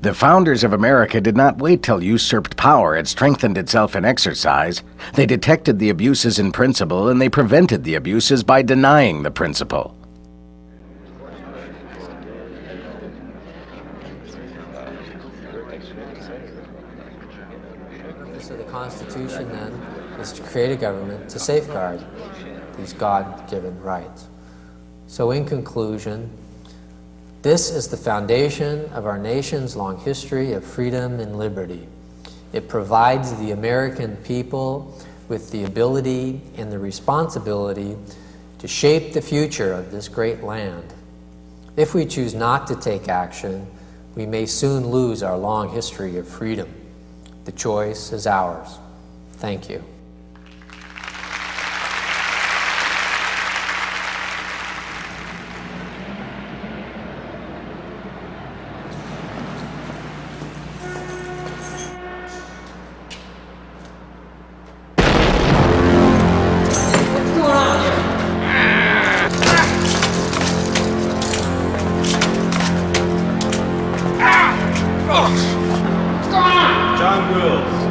The founders of America did not wait till usurped power had strengthened itself in exercise. They detected the abuses in principle, and they prevented the abuses by denying the principle. The purpose of the Constitution, then, is to create a government to safeguard these God-given rights. So, in conclusion, this is the foundation of our nation's long history of freedom and liberty. It provides the American people with the ability and the responsibility to shape the future of this great land. If we choose not to take action, we may soon lose our long history of freedom. The choice is ours. Thank you.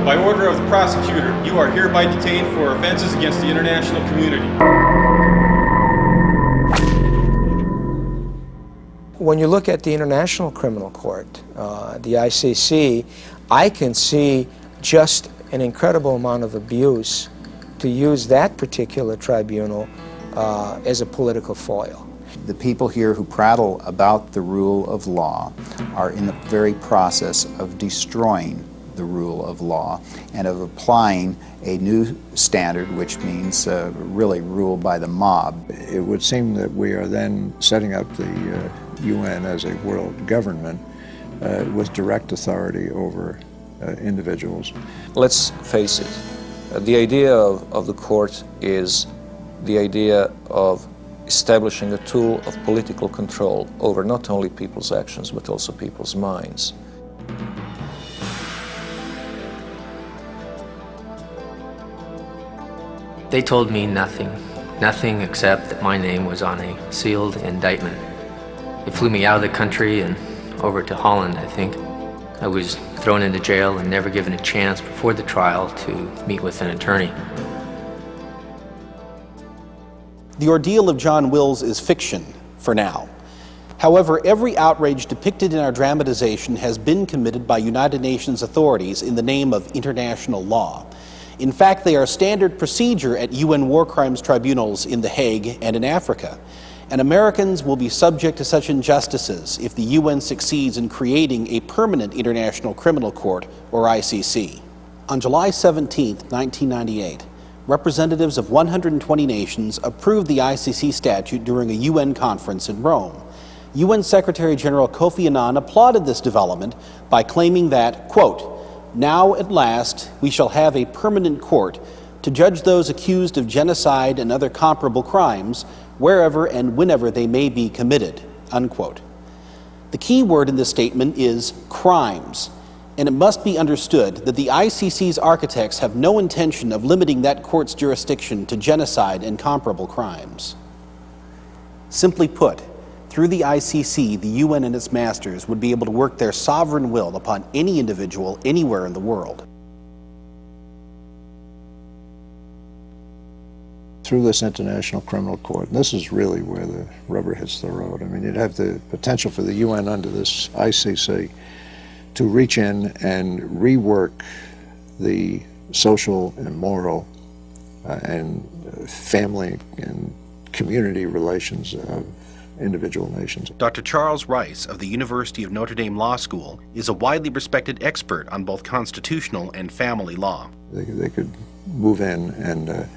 By order of the prosecutor, you are hereby detained for offenses against the international community. When you look at the International Criminal Court, the ICC, I can see just an incredible amount of abuse to use that particular tribunal as a political foil. The people here who prattle about the rule of law are in the very process of destroying the rule of law and of applying a new standard, which means really rule by the mob. It would seem that we are then setting up the UN as a world government with direct authority over individuals. Let's face it, the idea of the court is the idea of establishing a tool of political control over not only people's actions but also people's minds. They told me nothing except that my name was on a sealed indictment. They flew me out of the country and over to Holland, I think. I was thrown into jail and never given a chance before the trial to meet with an attorney. The ordeal of John Wills is fiction, for now. However, every outrage depicted in our dramatization has been committed by United Nations authorities in the name of international law. In fact, they are standard procedure at UN war crimes tribunals in The Hague and in Africa. And Americans will be subject to such injustices if the UN succeeds in creating a permanent International Criminal Court, or ICC. On July 17, 1998, representatives of 120 nations approved the ICC statute during a UN conference in Rome. UN Secretary General Kofi Annan applauded this development by claiming that, quote, "Now at last we shall have a permanent court to judge those accused of genocide and other comparable crimes wherever and whenever they may be committed," unquote. The key word in this statement is crimes, and it must be understood that the ICC's architects have no intention of limiting that court's jurisdiction to genocide and comparable crimes. Simply put, through the ICC, the UN and its masters would be able to work their sovereign will upon any individual anywhere in the world. Through this International Criminal Court, and this is really where the rubber hits the road. I mean, you'd have the potential for the UN under this ICC to reach in and rework the social and moral and family and community relations of individual nations. Dr. Charles Rice of the University of Notre Dame Law School is a widely respected expert on both constitutional and family law. They could move in and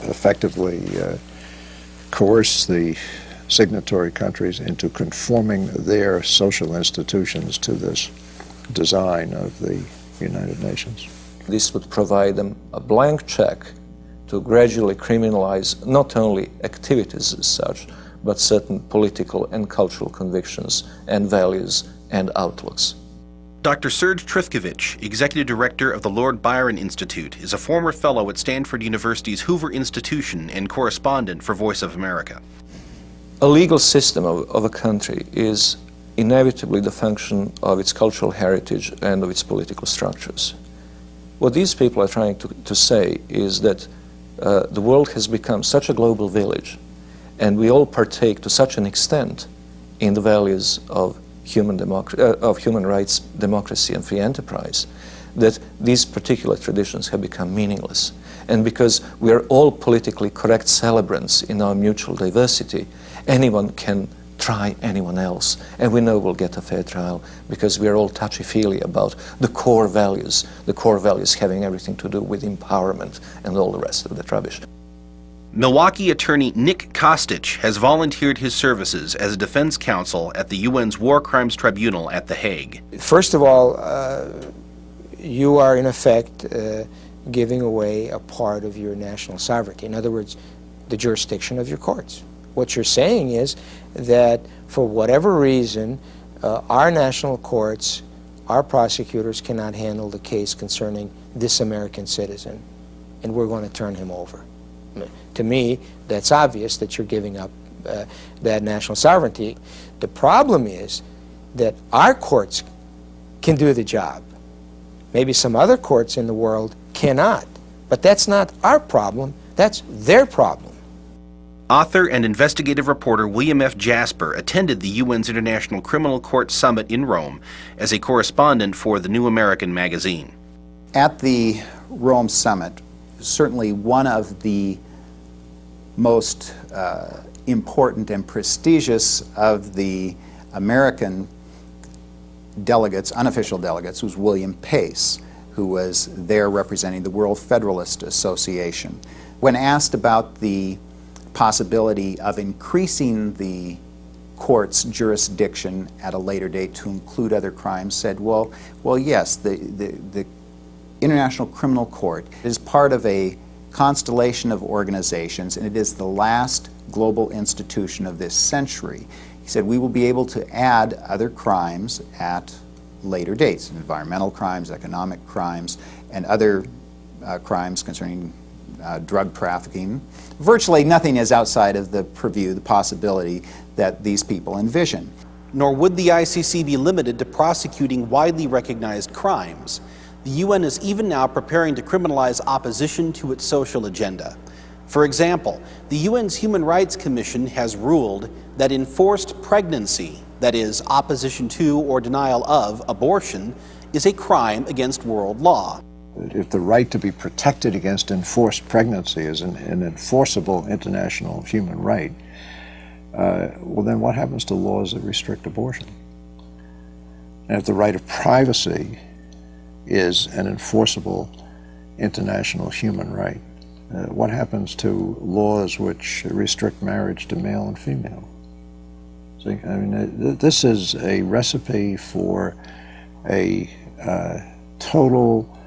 effectively coerce the signatory countries into conforming their social institutions to this design of the United Nations. This would provide them a blank check to gradually criminalize not only activities as such, but certain political and cultural convictions and values and outlooks. Dr. Serge Trifkovich, Executive Director of the Lord Byron Institute, is a former fellow at Stanford University's Hoover Institution and correspondent for Voice of America. A legal system of a country is inevitably the function of its cultural heritage and of its political structures. What these people are trying to say is that the world has become such a global village, and we all partake to such an extent in the values of human rights, democracy, and free enterprise, that these particular traditions have become meaningless. And because we are all politically correct celebrants in our mutual diversity, anyone can try anyone else, and we know we'll get a fair trial because we are all touchy-feely about the core values having everything to do with empowerment and all the rest of that rubbish. Milwaukee attorney Nick Kostic has volunteered his services as a defense counsel at the UN's War Crimes Tribunal at The Hague. First of all, you are in effect giving away a part of your national sovereignty. In other words, the jurisdiction of your courts. What you're saying is that for whatever reason, our national courts, our prosecutors cannot handle the case concerning this American citizen, and we're going to turn him over. To me, that's obvious that you're giving up that national sovereignty. The problem is that our courts can do the job. Maybe some other courts in the world cannot, but that's not our problem, that's their problem. Author and investigative reporter William F. Jasper attended the UN's International Criminal Court Summit in Rome as a correspondent for the New American magazine. At the Rome Summit, certainly one of the most important and prestigious of the American delegates, unofficial delegates, was William Pace, who was there representing the World Federalist Association. When asked about the possibility of increasing the court's jurisdiction at a later date to include other crimes, said, well, yes, the International Criminal Court is part of a constellation of organizations, and it is the last global institution of this century. He said, we will be able to add other crimes at later dates, environmental crimes, economic crimes, and other crimes concerning drug trafficking. Virtually nothing is outside of the purview, the possibility that these people envision. Nor would the ICC be limited to prosecuting widely recognized crimes. The UN is even now preparing to criminalize opposition to its social agenda. For example, the UN's Human Rights Commission has ruled that enforced pregnancy, that is, opposition to or denial of abortion, is a crime against world law. If the right to be protected against enforced pregnancy is an enforceable international human right, well then what happens to laws that restrict abortion? And if the right of privacy is an enforceable international human right, what happens to laws which restrict marriage to male and female? See, I mean, this is a recipe for a total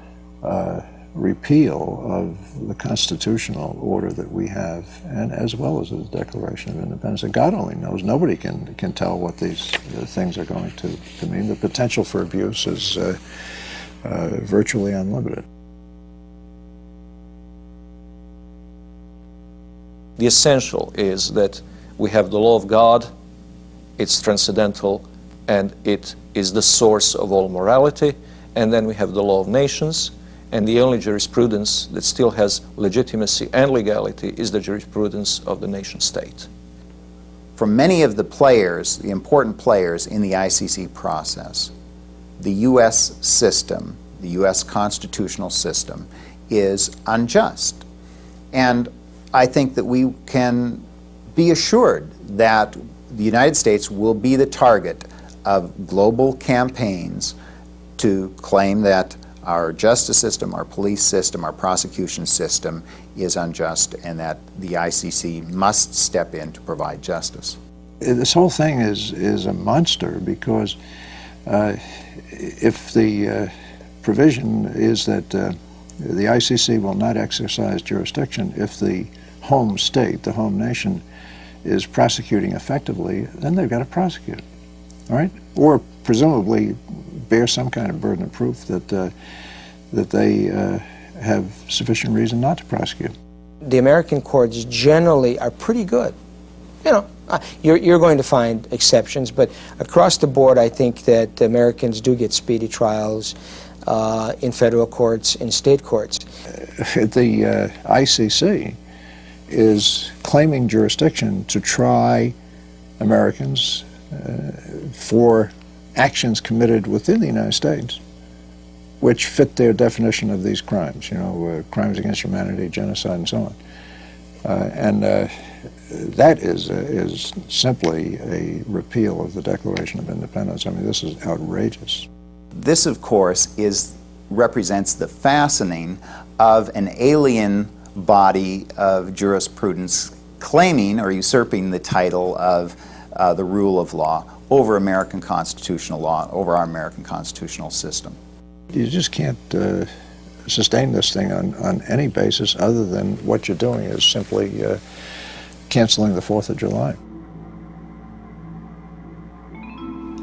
repeal of the constitutional order that we have, and as well as the Declaration of Independence. And God only knows. Nobody can tell what these things are going to mean. The potential for abuse is virtually unlimited. The essential is that we have the law of God, it's transcendental, and it is the source of all morality, and then we have the law of nations, and the only jurisprudence that still has legitimacy and legality is the jurisprudence of the nation state. For many of the players, the important players in the ICC process, the U.S. system, the U.S. constitutional system, is unjust. And I think that we can be assured that the United States will be the target of global campaigns to claim that our justice system, our police system, our prosecution system is unjust, and that the ICC must step in to provide justice. This whole thing is a monster, because if the provision is that the ICC will not exercise jurisdiction if the home state, the home nation, is prosecuting effectively, then they've got to prosecute, all right? Or presumably bear some kind of burden of proof that they have sufficient reason not to prosecute. The American courts generally are pretty good. You know, You're going to find exceptions, but across the board, I think that Americans do get speedy trials in federal courts, in state courts. The ICC is claiming jurisdiction to try Americans for actions committed within the United States which fit their definition of these crimes, you know, crimes against humanity, genocide, and so on. That is simply a repeal of the Declaration of Independence. I mean, this is outrageous. This, of course, represents the fastening of an alien body of jurisprudence claiming or usurping the title of the rule of law over American constitutional law, over our American constitutional system. You just can't sustain this thing on any basis other than what you're doing is simply canceling the 4th of July.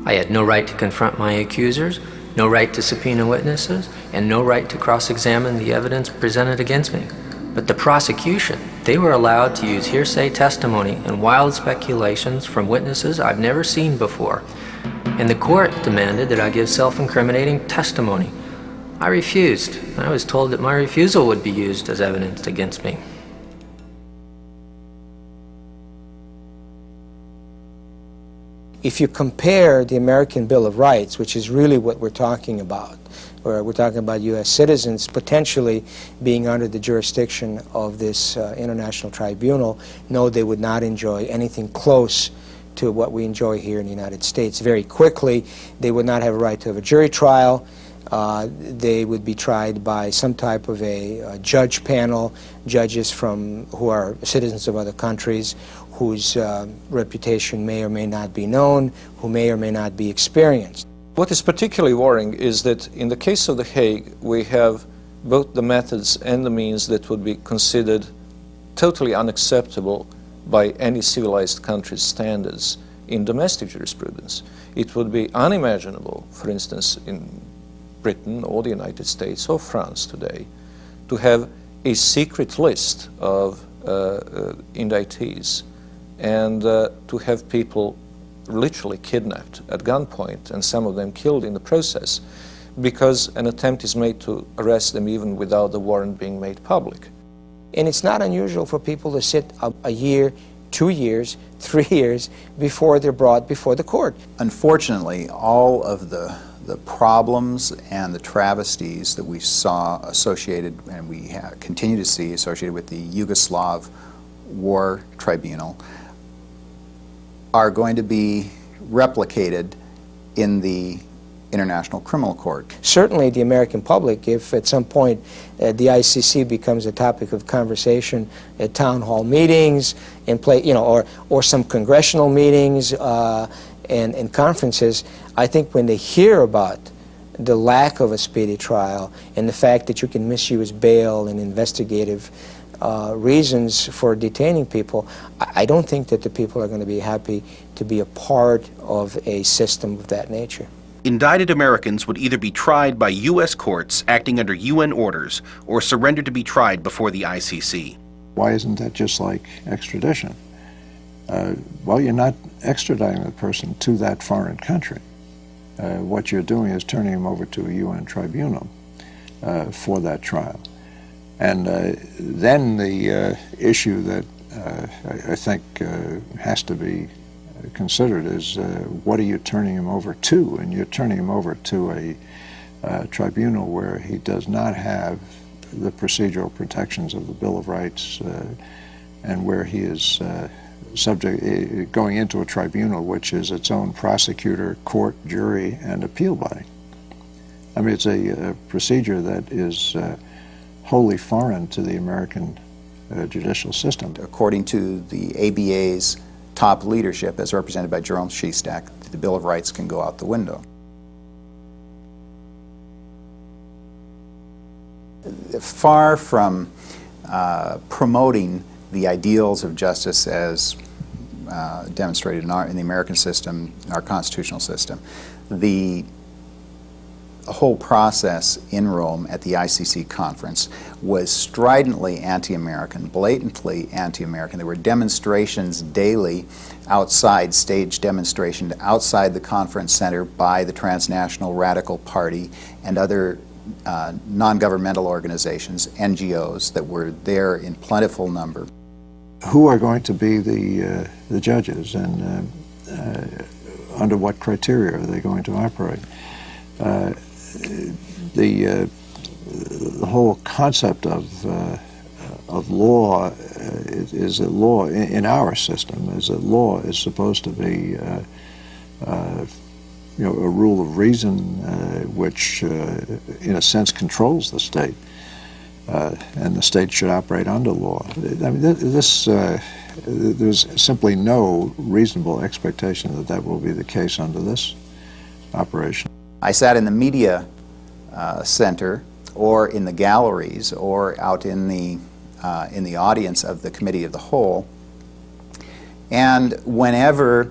I had no right to confront my accusers, no right to subpoena witnesses, and no right to cross-examine the evidence presented against me. But the prosecution, they were allowed to use hearsay testimony and wild speculations from witnesses I've never seen before. And the court demanded that I give self-incriminating testimony. I refused. I was told that my refusal would be used as evidence against me. If you compare the American Bill of Rights, which is really what we're talking about, where we're talking about U.S. citizens potentially being under the jurisdiction of this international tribunal, no, they would not enjoy anything close to what we enjoy here in the United States. Very quickly, they would not have a right to have a jury trial. They would be tried by some type of a judge panel, judges who are citizens of other countries, whose reputation may or may not be known, who may or may not be experienced. What is particularly worrying is that in the case of The Hague, we have both the methods and the means that would be considered totally unacceptable by any civilized country's standards in domestic jurisprudence. It would be unimaginable, for instance, in Britain or the United States or France today, to have a secret list of indictees and to have people literally kidnapped at gunpoint and some of them killed in the process because an attempt is made to arrest them even without the warrant being made public. And it's not unusual for people to sit a year, 2 years, 3 years before they're brought before the court. Unfortunately, all of the problems and the travesties that we saw associated, and we continue to see associated with the Yugoslav War Tribunal, are going to be replicated in the International Criminal Court. Certainly the American public, if at some point the ICC becomes a topic of conversation at town hall meetings and or some congressional meetings and conferences, I think when they hear about the lack of a speedy trial and the fact that you can misuse bail and investigative reasons for detaining people, I don't think that the people are going to be happy to be a part of a system of that nature. Indicted Americans would either be tried by U.S. courts acting under UN orders or surrender to be tried before the ICC. Why isn't that just like extradition? Well, you're not extraditing the person to that foreign country. What you're doing is turning him over to a UN tribunal for that trial. And then the issue that I think has to be considered is what are you turning him over to? And you're turning him over to a tribunal where he does not have the procedural protections of the Bill of Rights and where he is going into a tribunal which is its own prosecutor, court, jury, and appeal body. I mean, it's a procedure that is wholly foreign to the American judicial system. According to the ABA's top leadership, as represented by Jerome Shestack, the Bill of Rights can go out the window. Far from promoting the ideals of justice as demonstrated in the American system, our constitutional system, the whole process in Rome at the ICC conference was stridently anti-American, blatantly anti-American. There were demonstrations daily outside, staged demonstrations outside the conference center by the Transnational Radical Party and other non-governmental organizations, NGOs, that were there in plentiful number. Who are going to be the judges, and under what criteria are they going to operate? The whole concept of law is that law in our system is that law is supposed to be a rule of reason which in a sense controls the state, and the state should operate under law. I mean, there's simply no reasonable expectation that that will be the case under this operation. I sat in the media center, or in the galleries, or out in the audience of the Committee of the Whole, and whenever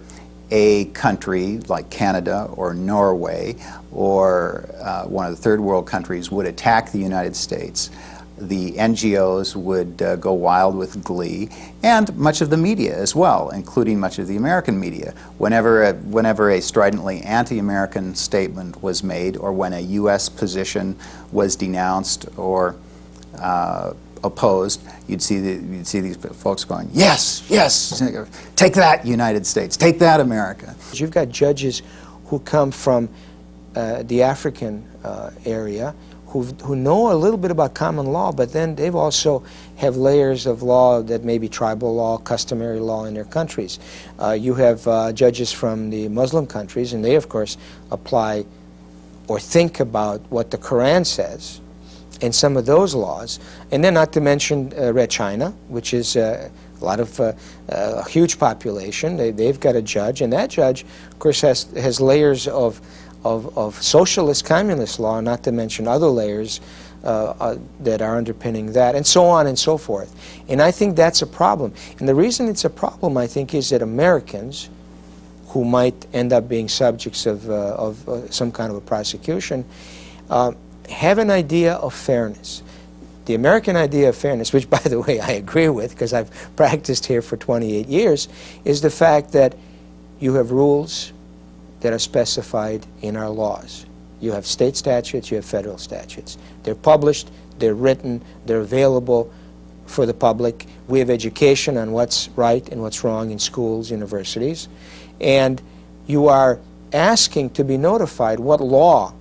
a country like Canada or Norway or one of the third world countries would attack the United States, the NGOs would go wild with glee, and much of the media as well, including much of the American media. Whenever a stridently anti-American statement was made, or when a U.S. position was denounced or opposed, you'd see these folks going, "Yes, yes, take that, United States, take that, America." You've got judges who come from the African area, who know a little bit about common law, but then they've also have layers of law that may be tribal law, customary law in their countries. You have judges from the Muslim countries, and they of course apply or think about what the Quran says in some of those laws, and then not to mention Red China, which is a huge population. They've got a judge, and that judge of course has layers of socialist, communist law, not to mention other layers that are underpinning that, and so on and so forth. And I think that's a problem. And the reason it's a problem, I think, is that Americans, who might end up being subjects of some kind of a prosecution, have an idea of fairness. The American idea of fairness, which by the way I agree with because I've practiced here for 28 years, is the fact that you have rules that are specified in our laws. You have state statutes, you have federal statutes. They're published, they're written, they're available for the public. We have education on what's right and what's wrong in schools, universities. And you are asking to be notified what law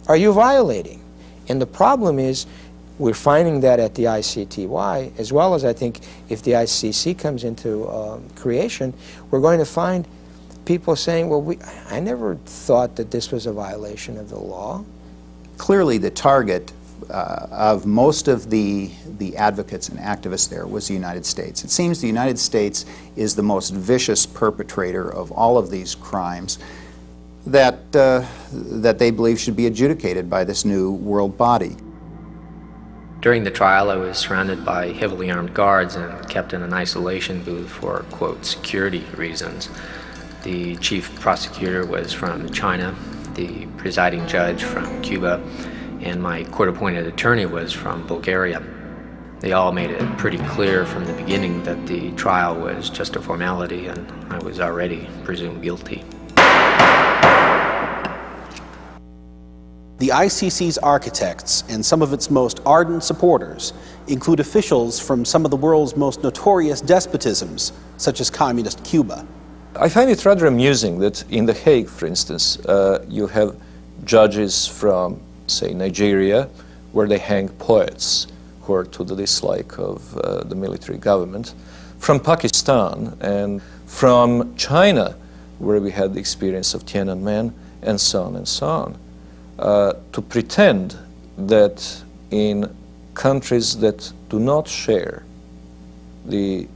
are you violating. And the problem is we're finding that at the ICTY, as well as I think if the ICC comes into creation, we're going to find people saying, well, I never thought that this was a violation of the law. Clearly the target of most of the advocates and activists there was the United States. It seems the United States is the most vicious perpetrator of all of these crimes that they believe should be adjudicated by this new world body. During the trial, I was surrounded by heavily armed guards and kept in an isolation booth for, quote, security reasons. The chief prosecutor was from China, the presiding judge from Cuba, and my court-appointed attorney was from Bulgaria. They all made it pretty clear from the beginning that the trial was just a formality and I was already presumed guilty. The ICC's architects and some of its most ardent supporters include officials from some of the world's most notorious despotisms, such as communist Cuba. I find it rather amusing that in The Hague, for instance, you have judges from, say, Nigeria, where they hang poets who are to the dislike of the military government, from Pakistan, and from China, where we had the experience of Tiananmen, and so on and so on. To pretend that in countries that do not share the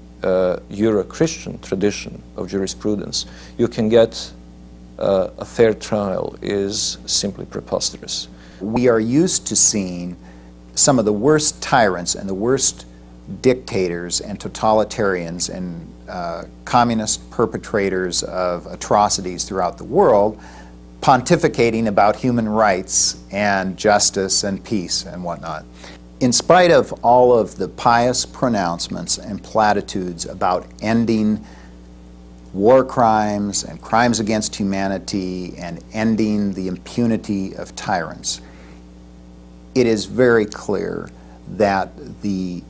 Euro-Christian tradition of jurisprudence, you can get a fair trial is simply preposterous. We are used to seeing some of the worst tyrants and the worst dictators and totalitarians and communist perpetrators of atrocities throughout the world pontificating about human rights and justice and peace and whatnot. In spite of all of the pious pronouncements and platitudes about ending war crimes and crimes against humanity and ending the impunity of tyrants, it is very clear that the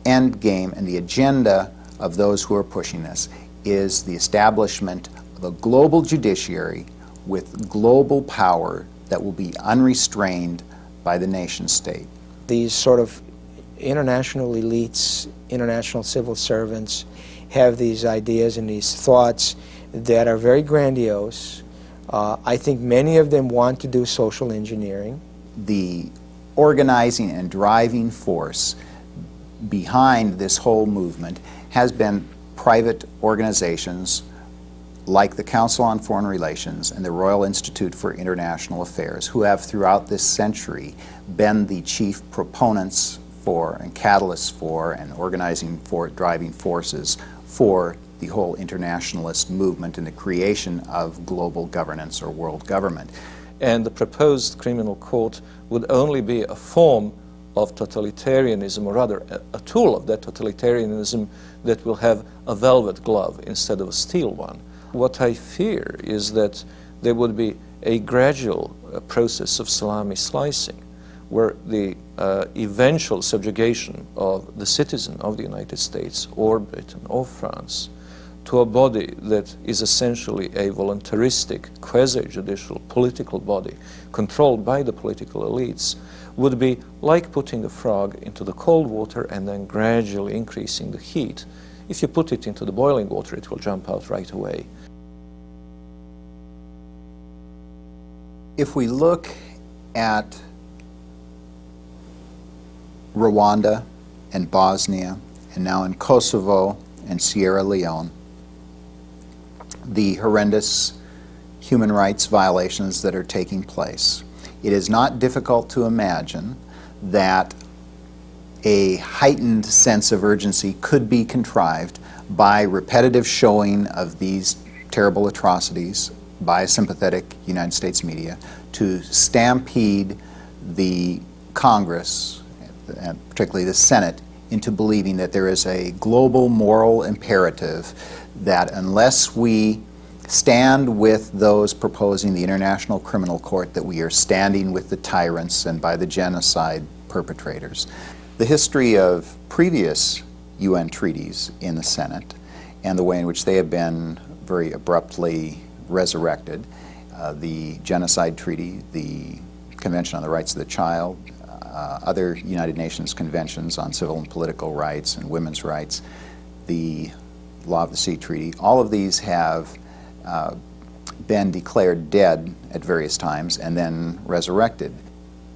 end game and the agenda of those who are pushing this is the establishment of a global judiciary with global power that will be unrestrained by the nation state. These sort of international elites, international civil servants, have these ideas and these thoughts that are very grandiose. I think many of them want to do social engineering. The organizing and driving force behind this whole movement has been private organizations like the Council on Foreign Relations and the Royal Institute for International Affairs, who have throughout this century been the chief proponents for and catalysts for and organizing for driving forces for the whole internationalist movement and the creation of global governance or world government. And the proposed criminal court would only be a form of totalitarianism, or rather a tool of that totalitarianism that will have a velvet glove instead of a steel one. What I fear is that there would be a gradual process of salami slicing, where the eventual subjugation of the citizen of the United States or Britain or France to a body that is essentially a voluntaristic, quasi-judicial political body controlled by the political elites would be like putting a frog into the cold water and then gradually increasing the heat. If you put it into the boiling water, it will jump out right away. If we look at Rwanda and Bosnia, and now in Kosovo and Sierra Leone, the horrendous human rights violations that are taking place, it is not difficult to imagine that a heightened sense of urgency could be contrived by repetitive showing of these terrible atrocities by sympathetic United States media to stampede the Congress, and particularly the Senate, into believing that there is a global moral imperative that unless we stand with those proposing the International Criminal Court, that we are standing with the tyrants and by the genocide perpetrators. The history of previous UN treaties in the Senate and the way in which they have been very abruptly resurrected, the Genocide Treaty, the Convention on the Rights of the Child, other United Nations conventions on civil and political rights and women's rights, the Law of the Sea Treaty, all of these have been declared dead at various times and then resurrected.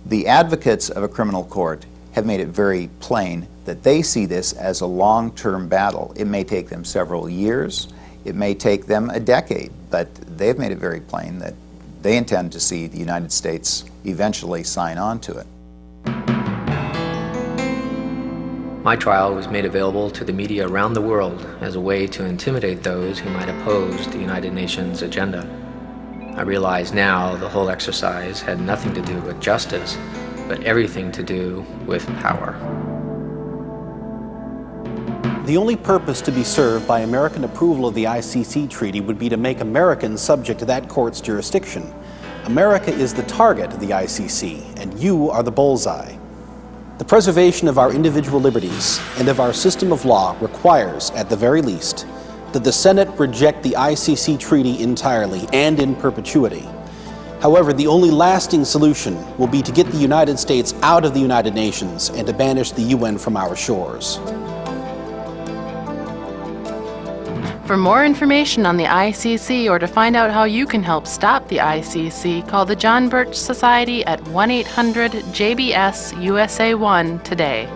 The advocates of a criminal court have made it very plain that they see this as a long-term battle. It may take them several years, it may take them a decade, but they've made it very plain that they intend to see the United States eventually sign on to it. My trial was made available to the media around the world as a way to intimidate those who might oppose the United Nations agenda. I realize now the whole exercise had nothing to do with justice, but everything to do with power. The only purpose to be served by American approval of the ICC treaty would be to make Americans subject to that court's jurisdiction. America is the target of the ICC, and you are the bullseye. The preservation of our individual liberties and of our system of law requires, at the very least, that the Senate reject the ICC treaty entirely and in perpetuity. However, the only lasting solution will be to get the United States out of the United Nations and to banish the UN from our shores. For more information on the ICC or to find out how you can help stop the ICC, call the John Birch Society at 1-800-JBS-USA1 today.